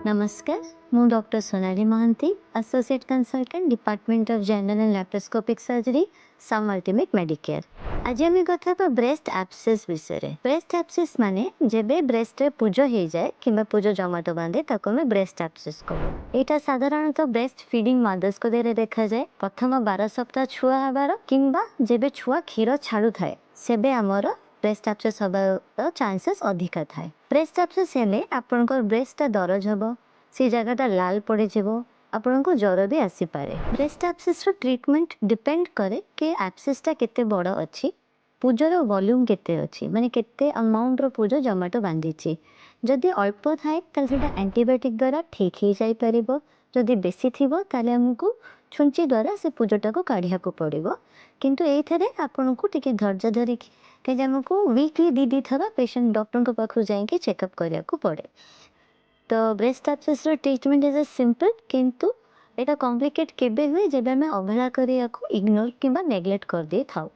नमस्कार, ମୁଁ doctor Sonali Mohanty, associate consultant department of general and laparoscopic surgery, SUM ultimate Medicare. ଆଜି ଆମେ କଥା ହେବା ବ୍ରେଷ୍ଟ ଆବସେସ୍ ବିଷୟରେ। ବ୍ରେଷ୍ଟ ଆବସେସ୍ ମାନେ ଯେବେ ବ୍ରେଷ୍ଟରେ ପୁଜ ହେଇଯାଏ କିମ୍ବା ପୁଜ ଜମାଟ ବାନ୍ଧେ ତାକୁ ଆମେ ବ୍ରେଷ୍ଟ ଆବସେସ୍ କହୁ। ଏଇଟା ସାଧାରଣତଃ ବ୍ରେଷ୍ଟ ଫିଡିଂ ମଦର୍ସଙ୍କ ଦେହରେ ଦେଖାଯାଏ। ପ୍ରଥମ 12 ସପ୍ତାହ ଛୁଆ ହେବାର କିମ୍ବା ଯେବେ ଛୁଆ କ୍ଷୀର ଛାଡୁଥାଏ ସେବେ ଆମର ବ୍ରେଷ୍ଟ ଆବସେସ୍ ହେବାର ଚାନ୍ସେସ୍ ଅଧିକା ଥାଏ। ବ୍ରେଷ୍ଟ ଆବସେସ୍ ହେଲେ ଆପଣଙ୍କର ବ୍ରେଷ୍ଟଟା ଦରଜ ହେବ, ସେ ଜାଗାଟା ଲାଲ ପଡ଼ିଯିବ, ଆପଣଙ୍କୁ ଜ୍ୱର ବି ଆସିପାରେ। ବ୍ରେଷ୍ଟ ଆବସେସ୍ର ଟ୍ରିଟମେଣ୍ଟ ଡିପେଣ୍ଡ କରେ କି ଆବସେସ୍ଟା କେତେ ବଡ଼ ଅଛି, ପୁଜର ଭଲ୍ୟୁମ୍ କେତେ ଅଛି, ମାନେ କେତେ ଆମାଉଣ୍ଟର ପୁଜ ଜମାଟ ବାନ୍ଧିଛି। ଯଦି ଅଳ୍ପ ଥାଏ ତାହେଲେ ସେଇଟା ଆଣ୍ଟିବାୟୋଟିକ୍ ଦ୍ୱାରା ଠିକ୍ ହେଇଯାଇପାରିବ। ଯଦି ବେଶୀ ଥିବ ତାହେଲେ ଆମକୁ ଛୁଞ୍ଚି ଦ୍ୱାରା ସେ ପୁଜଟାକୁ କାଢ଼ିବାକୁ ପଡ଼ିବ। କିନ୍ତୁ ଏଇଥିରେ ଆପଣଙ୍କୁ ଟିକେ ଧୈର୍ଯ୍ୟ ଧରିକି କାହିଁକି ଆମକୁ ୱିକ୍ଲି 2 ଥର ପେସେଣ୍ଟ ଡକ୍ଟରଙ୍କ ପାଖକୁ ଯାଇକି ଚେକଅପ୍ କରିବାକୁ ପଡ଼େ। ତ ବ୍ରେଷ୍ଟ ଆବସେସ୍ର ଟ୍ରିଟମେଣ୍ଟ ଇଜ୍ ସିମ୍ପଲ୍, କିନ୍ତୁ ଏଇଟା କମ୍ପ୍ଲିକେଟ୍ କେବେ ହୁଏ ଯେବେ ଆମେ ଅବହେଳା କରି ୟାକୁ ଇଗ୍ନୋର କିମ୍ବା ନେଗ୍ଲେକ୍ଟ କରିଦେଇଥାଉ।